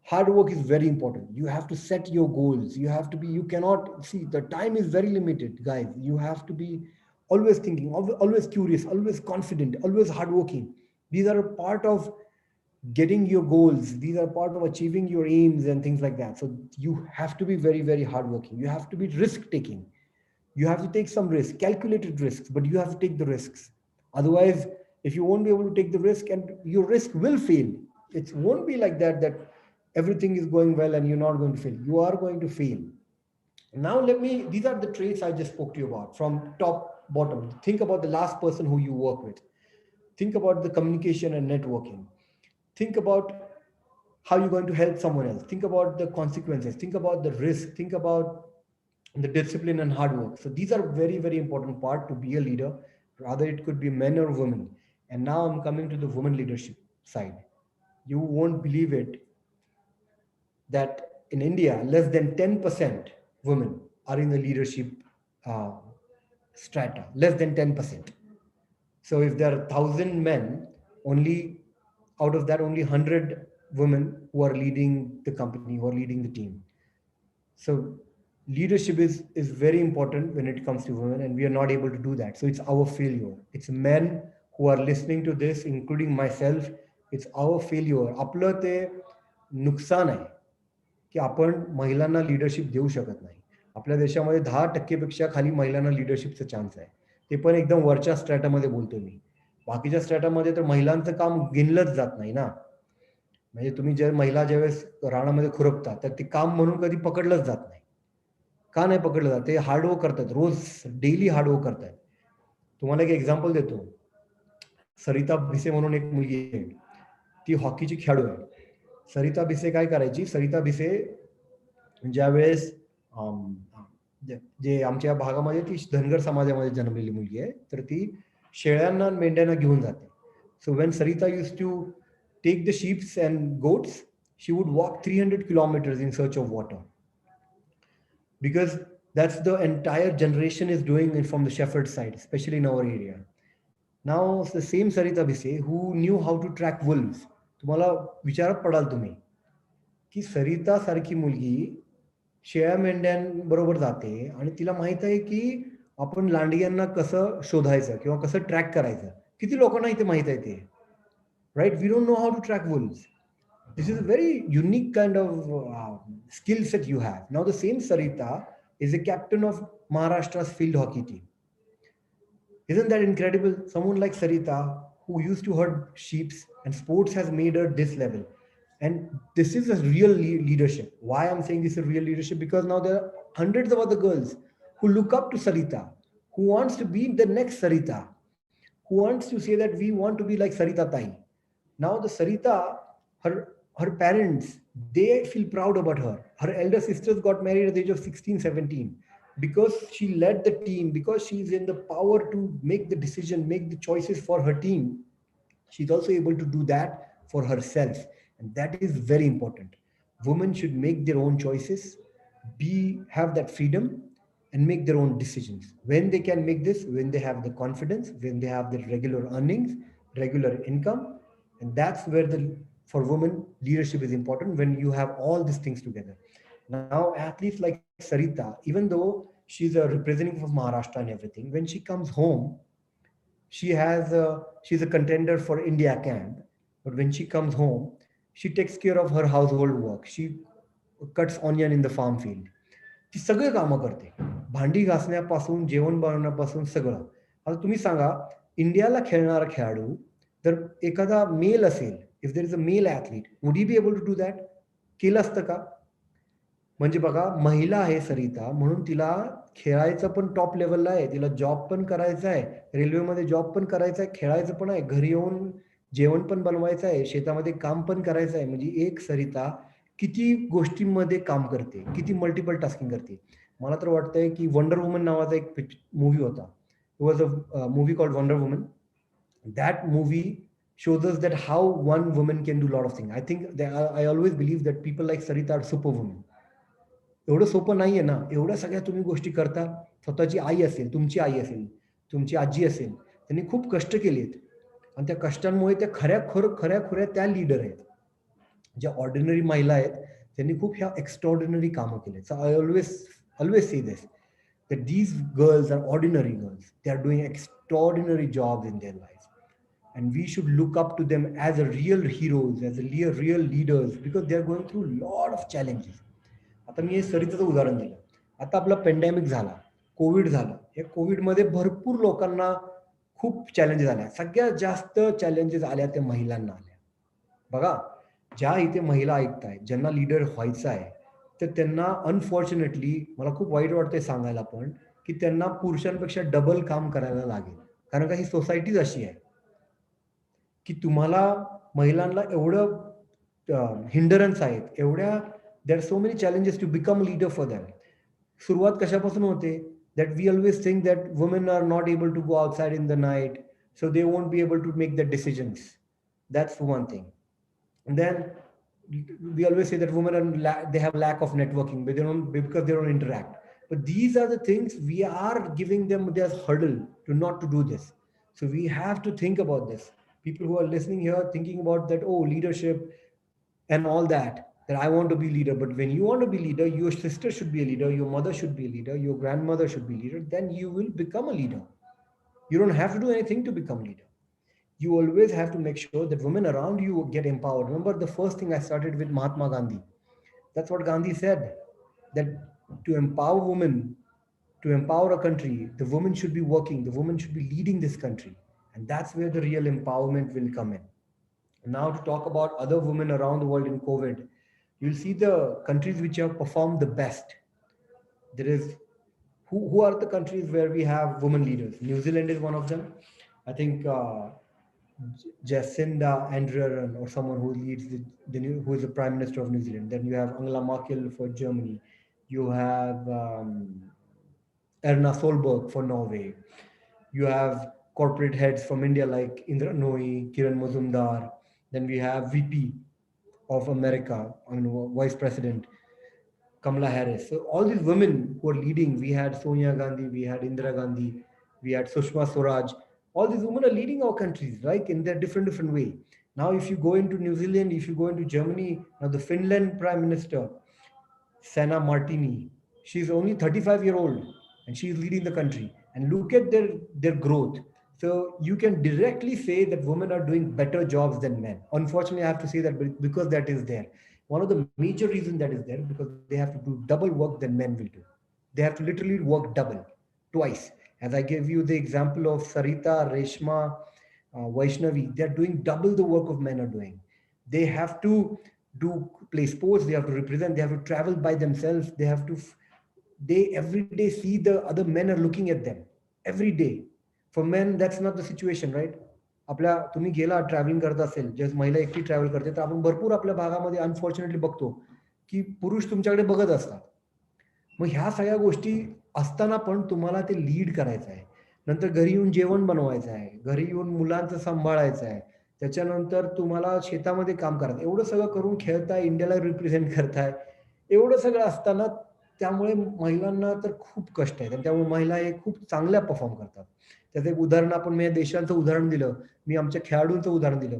B: Hard work is very important. You have to set your goals. You cannot, see, the time is very limited, guys. You have to be always thinking, always curious, always confident, always hardworking. These are a part of getting your goals. These are part of achieving your aims and things like that. So you have to be very, very hardworking. You have to be risk taking. You have to take some risks, calculated risks, but you have to take the risks. Otherwise, if you won't be able to take the risk, and your risk will fail. It won't be like that everything is going well and you're not going to fail. You are going to fail. Now these are the traits I just spoke to you about from top bottom. Think about the last person who you work with. Think about the communication and networking. Think about how you're going to help someone else. Think about the consequences. Think about the risk. Think about the discipline and hard work. So these are very, very important part to be a leader. Rather, it could be men or women. And now I'm coming to the women leadership side. You won't believe it that in India, less than 10% women are in the leadership uh, strata, less than 10%. So if there are 1,000 men, only out of that, only 100 women who are leading the company, who are leading the team. So leadership is very important when it comes to women, and we are not able to do that. So it's our failure. It's men who are listening to this, including myself. It's our failure. आपलं ते नुकसान आहे की आपण महिलांना leadership देऊ शकत नाही. आपल्या देशामध्ये 10% पेक्षा खाली महिलांना लिडरशिपचा चान्स आहे. ते पण एकदम वरच्या स्ट्रॅटामध्ये बोलतो मी. बाकीच्या स्ट्रॅटामध्ये तर महिलांचं काम गिनलंच जात नाही ना. म्हणजे तुम्ही जे महिला ज्यावेळेस रानामध्ये खुरपतात तर ते काम म्हणून कधी पकडलंच जात नाही. का नाही पकडलं जात? ते हार्डवर्क करतात, रोज डेली हार्डवर्क करतात. तुम्हाला एक एक्झाम्पल देतो. सरिता भिसे म्हणून एक मुलगी आहे, ती हॉकीची खेळाडू आहे. सरिता भिसे काय करायची? सरिता भिसे ज्यावेळेस जे आमच्या भागामध्ये ती धनगर समाजामध्ये जन्मलेली मुलगी आहे, तर ती शेळ्यांना मेंढ्यांना घेऊन जाते. So when Sarita use to take the sheep and goats, she would walk 300 kilometers in search of water, because that's the entire generation is doing it from the shepherd side, especially in our area. Now the same Sarita Bise who knew how to track wolves. तुम्हाला विचारात पडाल तुम्ही की सरिता सारखी मुलगी शेळ्या मेंढ्यांबरोबर जाते आणि तिला माहित आहे की आपण लांडग्यांना कसं शोधायचं किंवा कसं ट्रॅक करायचं. किती लोकांना इथे माहित आहे ते? Right? We don't know how to track wolves. This is a very unique kind of skill set you have. Now, the same Sarita is a captain of Maharashtra's field hockey team. Isn't that incredible? Someone like Sarita, who used to herd sheep, and sports has made her this level. And this is a real leadership. Why I'm saying this is a real leadership? Because now there are hundreds of other girls who look up to Sarita, who wants to be the next Sarita, who wants to say that we want to be like Sarita Tai. Now the Sarita, her parents, they feel proud about her. Her elder sisters got married at the age of 16, 17. Because she led the team, because she's in the power to make the decision, make the choices for her team, she's also able to do that for herself. And that is very important. Women should make their own choices, have that freedom, and make their own decisions. When they can make this, when they have the confidence, when they have the regular earnings, regular income, and that's where for women leadership is important, when you have all these things together. Now athletes like Sarita, even though she's a representing of Maharashtra and everything, when she comes home, she's a contender for India camp, but when she comes home, she takes care of her household work. She cuts onion in the farm field. ती सगळे कामं करते, भांडी घासण्यापासून जेवण बनवण्यापासून सगळं. आता तुम्ही सांगा, इंडियाला खेळणारा खेळाडू जर एखादा मेल असेल, if there is a male athlete, would he be able to do that? केलं असतं का? म्हणजे बघा, महिला आहे सरिता म्हणून तिला खेळायचं पण टॉप लेवलला आहे, तिला जॉब पण करायचा आहे, रेल्वेमध्ये जॉब पण करायचा आहे, खेळायचं पण आहे, घरी येऊन जेवण पण बनवायचं आहे, शेतामध्ये काम पण करायचं आहे. म्हणजे एक सरिता किती गोष्टींमध्ये काम करते, किती मल्टिपल टास्किंग करते. मला तर वाटतंय की वंडर वुमन नावाचा एक मूवी होता. It was a movie called wonder woman. That movie shows us that how one woman can do a lot of things. I always believe that people like Sarita are superwomen. एवढं सोपं नाहीये ना, एवढ्या सगळ्या तुम्ही गोष्टी करता. स्वतःची आई असेल, तुमची आई असेल, तुमची आजी असेल, त्यांनी खूप कष्ट केलेत आणि त्या कष्टांमुळे त्या खऱ्या त्या लीडर आहेत. ज्या ऑर्डिनरी महिला आहेत त्यांनी खूप ह्या एक्स्ट्रॉर्डिनरी कामं केले. सो आय always say this, that these girls are ordinary girls. They are doing extraordinary jobs in their lives. And we should look up to them as a real heroes, as a real leaders, because they are going through a lot of challenges. आता मी सरिताचं उदाहरण दिलं. आता आपला pandemic झाला, Covid झालं. या कोविडमध्ये भरपूर लोकांना खूप चॅलेंजेस आल्या. सगळ्यात जास्त चॅलेंजेस आल्या त्या महिलांना आल्या. बघा, ज्या इथे महिला ऐकताय, ज्यांना लीडर व्हायचं आहे, तर त्यांना अनफॉर्च्युनेटली, मला खूप वाईट वाटतंय सांगायला पण, की त्यांना पुरुषांपेक्षा डबल काम करायला लागेल. कारण का ही सोसायटीच अशी आहे की तुम्हाला महिलांना एवढं हिंडरन्स आहेत, एवढ्या there are so many challenges to become leader for them. सुरुवात कशापासून होते, that we always think that women are not able to go outside in the night, so they won't be able to make the decisions. That's one thing. And then we always say that women they have lack of networking, but because they don't interact. But these are the things we are giving them as hurdle to not to do this. So we have to think about this. People who are listening here thinking about that, oh, leadership and all that I want to be leader. But when you want to be leader, your sister should be a leader, your mother should be a leader, your grandmother should be a leader. Then you will become a leader. You don't have to do anything to become leader. You always have to make sure that women around you get empowered. Remember the first thing I started with Mahatma Gandhi. That's what Gandhi said, that to empower women, to empower a country, the women should be working, the women should be leading this country. And that's where the real empowerment will come in. Now to talk about other women around the world in COVID, you'll see the countries which have performed the best. There is, who are the countries where we have women leaders? New Zealand is one of them. I think Jacinda Ardern, or someone who leads who is the Prime Minister of New Zealand. Then you have Angela Merkel for Germany. You have Erna Solberg for Norway. You have corporate heads from India like Indra Nooyi, Kiran Mazumdar. Then we have VP of America, Vice President Kamala Harris. So all these women who are leading, we had Sonia Gandhi, we had Indira Gandhi, we had Sushma Swaraj. All these women are leading our countries, right, in their different way. Now, if you go into New Zealand, if you go into Germany, now the Finland Prime Minister, Sanna Martini, she's only 35-year-old and she's leading the country. And look at their growth. So you can directly say that women are doing better jobs than men. Unfortunately, I have to say that because that is there. One of the major reasons that is there, because they have to do double work than men will do. They have to literally work double, twice. As I gave you the example of Sarita, Reshma, Vaishnavi, they're doing double the work of men are doing. They have to play sports, they have to represent, they have to travel by themselves, they every day see the other men are looking at them. Every day. For men, that's not the situation, right? आपल्या तुम्ही गेला travelling करत असेल, जस महिला एकटी travel करते, तर आपण भरपूर आपल्या भागामध्ये अनफॉर्च्युनेटली बघतो की पुरुष तुमच्याकडे बघत असतात. मग ह्या सगळ्या गोष्टी असताना पण तुम्हाला ते लीड करायचं आहे. नंतर घरी येऊन जेवण बनवायचं आहे, घरी येऊन मुलांचं सांभाळायचं आहे, त्याच्यानंतर तुम्हाला शेतामध्ये काम करायचं, एवढं सगळं करून खेळताय, इंडियाला रिप्रेझेंट करताय, एवढं सगळं असताना त्यामुळे महिलांना तर खूप कष्ट आहेत आणि त्यामुळे महिला हे खूप चांगल्या परफॉर्म करतात. त्याचं एक उदाहरण आपण मी देशांचं उदाहरण दिलं, मी आमच्या खेळाडूंचं उदाहरण दिलं.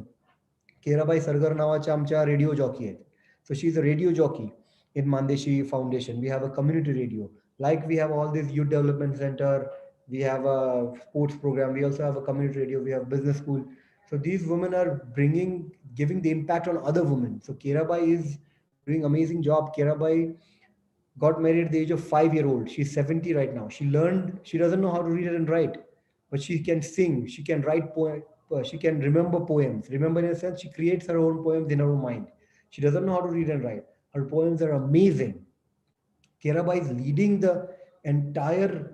B: केराबाई सरगर नावाच्या आमच्या रेडिओ जॉकी आहेत. So she is a radio jockey in Mandeshi Foundation. We have a community radio. Like we have all this youth development center, we have a sports program, we also have a community radio, we have business school. So these women are giving the impact on other women. So Kerabai is doing amazing job. Kerabai got married at the age of 5-year-old. She's 70 right now. She doesn't know how to read and write, but she can sing, she can write she can remember poems. Remember in a sense, she creates her own poems in her own mind. She doesn't know how to read and write. Her poems are amazing. Kerabai is leading the entire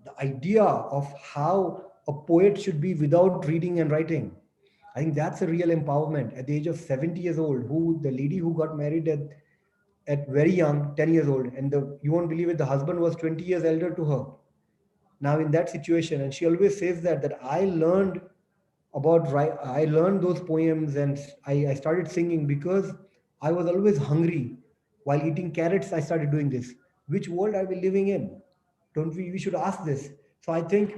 B: the idea of how a poet should be without reading and writing. I think that's a real empowerment. At the age of 70 years old, the lady who got married at very young, 10 years old, and you won't believe it, the husband was 20 years elder to her. Now in that situation, and she always says that I learned those poems, and I started singing because I was always hungry. While eating carrots, I started doing this. Which world are we living in? Don't we should ask this. So I think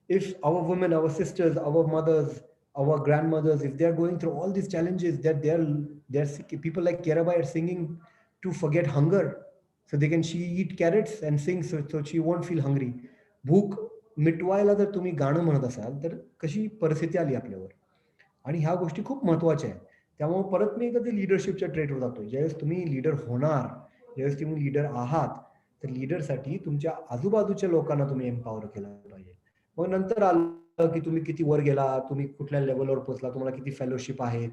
B: if our women, our sisters, our mothers, our grandmothers, if they're going through all these challenges, that they're people like Kerabai are singing to forget hunger. So she eat carrots and sing so she won't feel hungry. भूक मिटवायला जर तुम्ही गाणं म्हणत असाल तर कशी परिस्थिती आली आपल्यावर. आणि ह्या गोष्टी खूप महत्वाच्या आहेत. त्यामुळे परत मी एकदा ते लीडरशिपच्या ट्रेटवर जातोय. ज्यावेळेस तुम्ही लीडर होणार, ज्यावेळेस तुम्ही लीडर आहात, तर लीडरसाठी तुमच्या आजूबाजूच्या लोकांना तुम्ही एम्पॉवर केलं पाहिजे. मग नंतर आलं की तुम्ही किती वर गेला, तुम्ही कुठल्या लेवलवर पोहोचला, तुम्हाला किती फेलोशिप आहेत,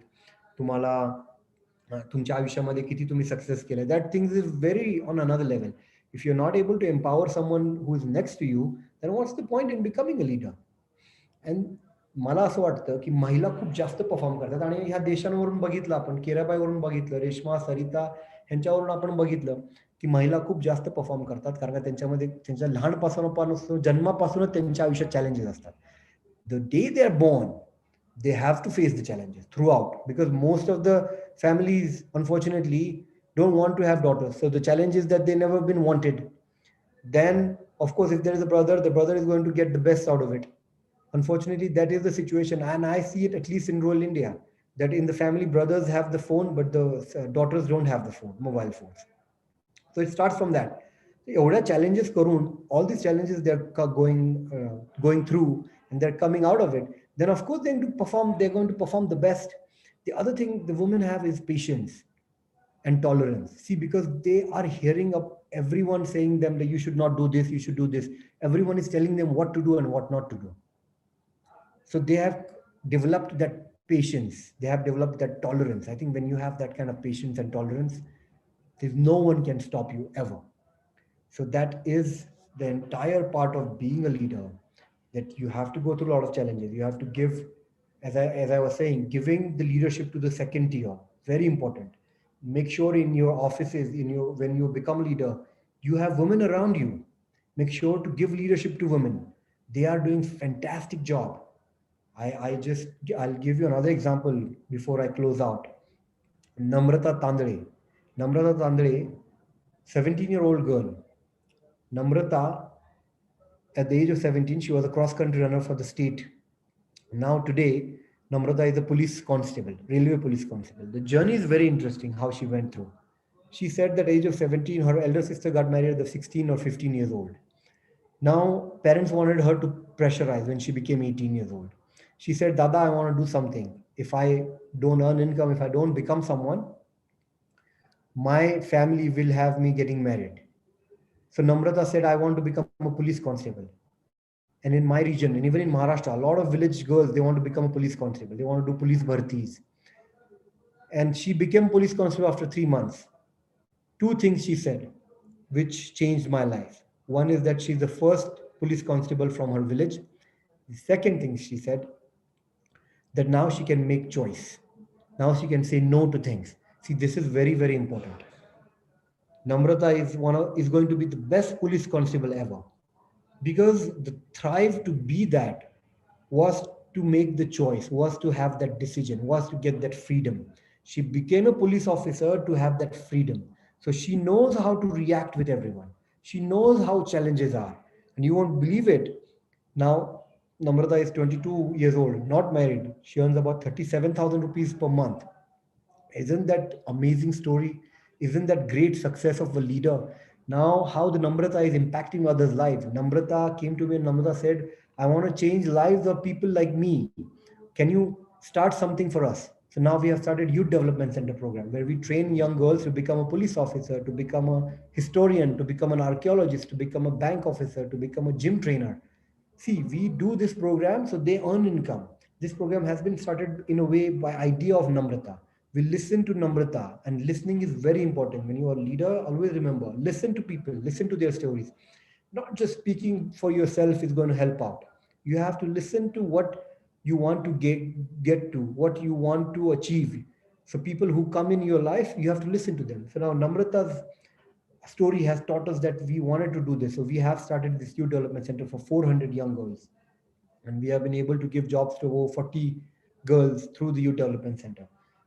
B: तुम्हाला तुमच्या आयुष्यामध्ये किती तुम्ही सक्सेस केलं. That things is very on another level. If you're not able to empower someone who is next to you, then what's the point in becoming a leader? And मला असं वाटतं की महिला खूप जास्त परफॉर्म करतात आणि ह्या देशांवरून बघितलं आपण, केराबाईवरून बघितलं, रेश्मा, सरिता ह्यांच्यावरून आपण बघितलं की महिला खूप जास्त परफॉर्म करतात, कारण का त्यांच्यामध्ये त्यांच्या लहानपासून जन्मापासूनच त्यांच्या आयुष्यात चॅलेंजेस असतात. The day they are born, they have to face the challenges throughout, because most of the families unfortunately don't want to have daughters, so the challenge is that they never been wanted. Then of course if there is a brother, the brother is going to get the best out of it. Unfortunately that is the situation, and I see it at least in rural India, that in the family brothers have the phone but the daughters don't have the phone, mobile phones. So it starts from that. एवढ्या challenges करून, all these challenges they're going through, and they're coming out of it, then of course they're going to perform the best. The other thing the women have is patience and tolerance. See, because they are hearing up everyone saying them that you should not do this, you should do this. Everyone is telling them what to do and what not to do. So they have developed that patience, they have developed that tolerance. I think when you have that kind of patience and tolerance, there's no one can stop you ever. So that is the entire part of being a leader, that you have to go through a lot of challenges. You have to give, as I was saying, giving the leadership to the second tier, very important. Make sure in your offices, when you become a leader, you have women around you. Make sure to give leadership to women. They are doing fantastic job. I'll give you another example before I close out. Namrata Tandre, 17-year-old girl. Namrata, at the age of 17, she was a cross-country runner for the state. Now today, Namrata is a police constable, railway police constable. The journey is very interesting, how she went through. She said that at the age of 17, her elder sister got married at 16 or 15 years old. Now, parents wanted her to pressurize when she became 18 years old. She said, Dada, I want to do something. If I don't earn income, if I don't become someone, my family will have me getting married. So Namrata said, I want to become a police constable. And in my region, and even in Maharashtra, a lot of village girls, they want to become a police constable. They want to do police bhartis. And she became police constable after 3 months. Two things she said, which changed my life. One is that she's the first police constable from her village. The second thing she said, that now she can make choice. Now she can say no to things. See, this is very, very important. Namrata is going to be the best police constable ever, because the thrive to be that was to make the choice, was to have that decision, was to get that freedom. She became a police officer to have that freedom. So she knows how to react with everyone. She knows how challenges are. And you won't believe it. Now, Namrata is 22 years old, not married. She earns about 37,000 rupees per month. Isn't that amazing story? Isn't that great success of a leader? Now, how the Namrata is impacting others' lives. Namrata came to me and Namrata said, I want to change lives of people like me. Can you start something for us? So now we have started Youth Development Center program, where we train young girls to become a police officer, to become a historian, to become an archaeologist, to become a bank officer, to become a gym trainer. See, we do this program so they earn income. This program has been started in a way by idea of Namrata. We listen to Namrata, and listening is very important. When you are a leader, always remember, listen to people, listen to their stories. Not just speaking for yourself is going to help out. You have to listen to what you want to get to, what you want to achieve. So people who come in your life, you have to listen to them. So now Namrata's story has taught us that we wanted to do this. So we have started this Youth Development Center for 400 young girls. And we have been able to give jobs to over 40 girls through the Youth Development Center.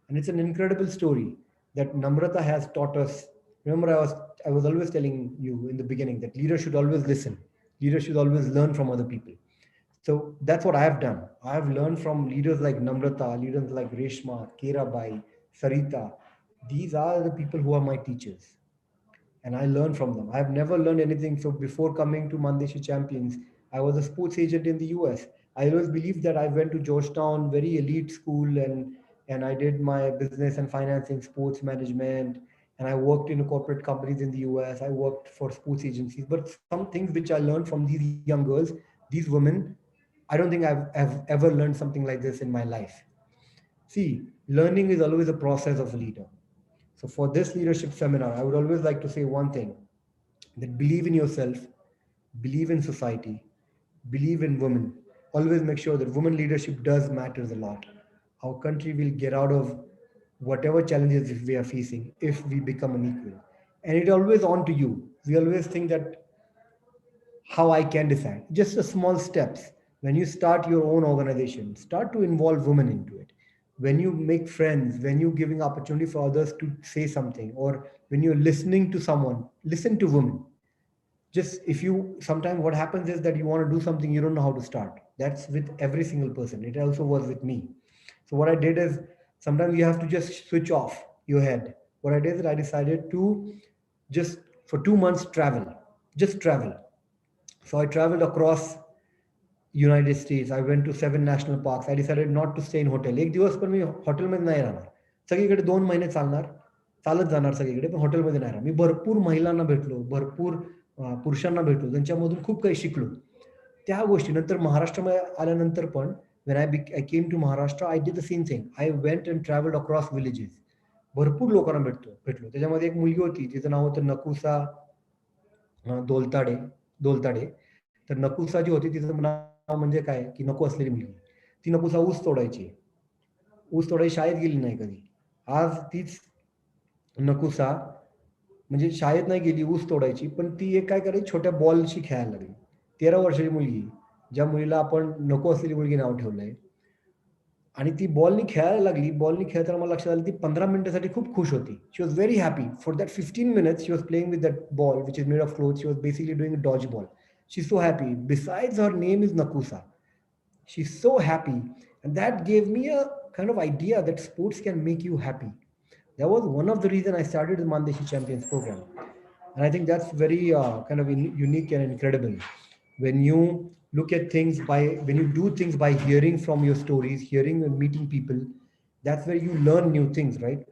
B: And it's an incredible story that Namrata has taught us. Remember, I was always telling you in the beginning that leaders should always listen. Leaders should always learn from other people. So that's what I have done. I have learned from leaders like Namrata, leaders like Reshma, Kerabai, Sarita. These are the people who are my teachers. And I learn from them. I've never learned anything. So before coming to Mandeshi Champions, I was a sports agent in the US. I always believed that I went to Georgetown, very elite school, and I did my business and financing, sports management, and I worked in corporate companies in the US. I worked for sports agencies. But some things which I learned from these young girls, these women, I don't think I've ever learned something like this in my life. See, learning is always a process of a leader. So for this leadership seminar, I would always like to say one thing, that believe in yourself, believe in society, believe in women. Always make sure that women leadership does matters a lot. Our country will get out of whatever challenges we are facing if we become an equal. And it always on to you. We always think that how I can decide. Just a small steps. When you start your own organization, start to involve women into it. When you make friends, when you're giving opportunity for others to say something, or when you're listening to someone, listen to women. Just if you sometimes what happens is that you want to do something, you don't know how to start. That's with every single person. It also was with me. So what I did is sometimes you have to just switch off your head. What I did is I decided to just for 2 months travel, just travel. So I traveled across United States. I went to 7 national parks. I decided not to stay in hotel. एक दिवस पण मी हॉटेलमध्ये नाही राहणार. सगळीकडे 2 महिने चालणार, चालत जाणार सगळीकडे, पण हॉटेलमध्ये नाही राहणार. मी भरपूर महिलांना भेटलो, भरपूर पुरुषांना भेटलो, ज्यांच्यामधून खूप काही शिकलो. त्या गोष्टी नंतर महाराष्ट्रामध्ये आल्यानंतर पण when I came to Maharashtra, I did the same thing. I went and traveled across villages. भरपूर लोकांना भेटलो. त्याच्यामध्ये एक मुलगी होती, तिचं नाव होतं नकुसा दोलताडे दोलताडे. तर नकुसा जी होती तिचं नाव म्हणजे काय की नको असलेली मुलगी. ती नकुसा ऊस तोडायची. ऊस तोडायची शाळेत गेली नाही कधी. आज तीच नकुसा म्हणजे शाळेत नाही गेली, ऊस तोडायची, पण ती एक काय करायची, छोट्या बॉलशी खेळायला लागली. 13 वर्षाची मुलगी, ज्या मुलीला आपण नको असलेली मुलगी नाव ठेवलंय, आणि ती बॉलनी खेळायला लागली. बॉलनी खेळताना मला लक्षात आलं ती 15 मिनिटासाठी खूप खुश होती. She was very happy for that 15 minutes. She was playing with that ball which is made of cloth. She was basically doing dodge ball. She so happy. Besides her name is Nakusa. She's so happy. And that gave me a kind of idea that sports can make you happy. That was one of the reasons I started the Mandeshi Champions program. And I think that's very kind of unique and incredible. When you look at things when you do things by hearing from your stories, hearing and meeting people, that's where you learn new things, right?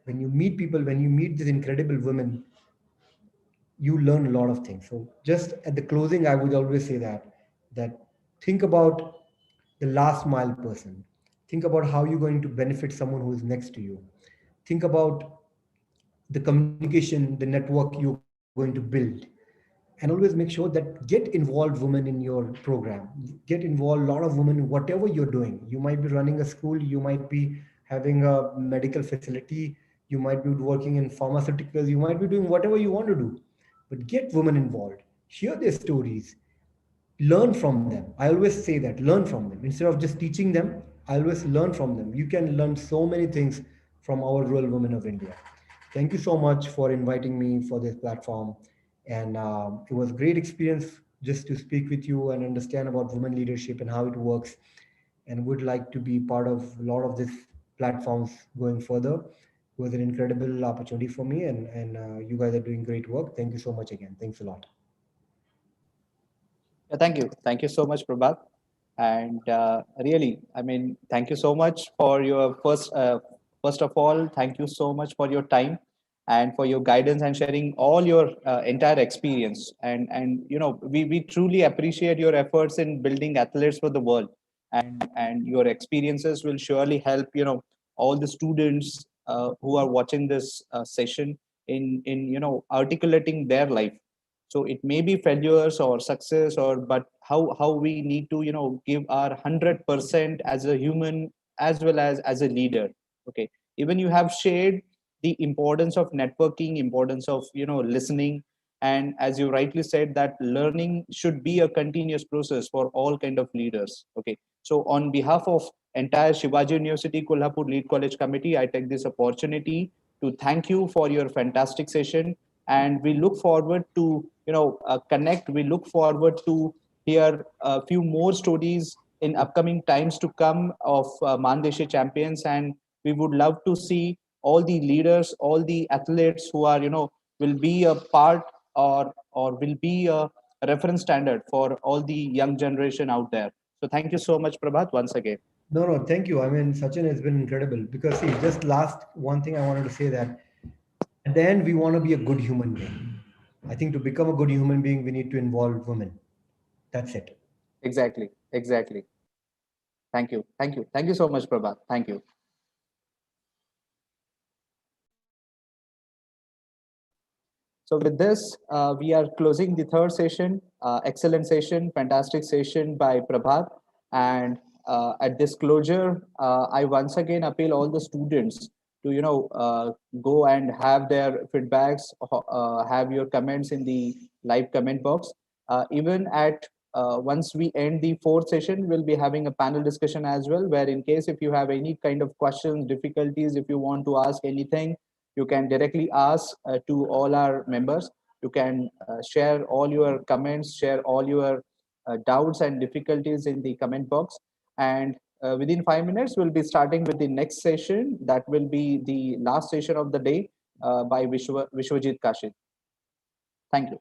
B: When you meet people, when you meet these incredible women, you learn a lot of things. So just at the closing, I would always say that think about the last mile person. Think about how you're going to benefit someone who is next to you. Think about the communication, the network you're going to build. And always make sure that get involved women in your program. Get involved a lot of women in whatever you're doing. You might be running a school, you might be having a medical facility, you might be working in pharmaceuticals, you might be doing whatever you want to do. But get women involved, hear their stories, learn from them. I always say that, learn from them. Instead of just teaching them, I always learn from them. You can learn so many things from our rural women of India. Thank you so much for inviting me for this platform. And it was a great experience just to speak with you and understand about women leadership and how it works. And would like to be part of a lot of these platforms going further. It was an incredible opportunity for me, and you guys are doing great work. Thank you so much again. Thanks a lot.
A: Yeah, thank you. Thank you so much, Prabhat. And really, I mean, thank you so much for your first of all, thank you so much for your time and for your guidance and sharing all your entire experience. And we truly appreciate your efforts in building athletes for the world. And your experiences will surely help all the students who are watching this session in articulating their life. So it may be failures or success, or but how we need to give our 100% as a human as well as a leader. Okay, even you have shared the importance of networking, importance of listening, and as you rightly said that learning should be a continuous process for all kind of leaders. Okay, so on behalf of entire Shivaji University Kolhapur Lead College Committee, I take this opportunity to thank you for your fantastic session, and we look forward to connect. We look forward to hear a few more stories in upcoming times to come of Mandeshi champions, and we would love to see all the leaders, all the athletes who are will be a part, or will be a reference standard for all the young generation out there. So thank you so much, Prabhat, once again.
B: No, no, thank you. I mean, Sachin has been incredible because see, just last one thing I wanted to say that at the end, we want to be a good human being. I think to become a good human being, we need to involve women. That's it.
A: Exactly. Thank you so much, Prabhat. Thank you. So with this, we are closing the third session. Excellent session, fantastic session by Prabhat. And at this closure, I once again appeal all the students to go and have their feedbacks, have your comments in the live comment box. Even at once we end the fourth session, we'll be having a panel discussion as well, where in case if you have any kind of questions, difficulties, if you want to ask anything, you can directly ask to all our members. You can share all your comments, share all your doubts and difficulties in the comment box. And within 5 minutes, we'll be starting with the next session. That will be the last session of the day by Vishwajit Kashid. Thank you.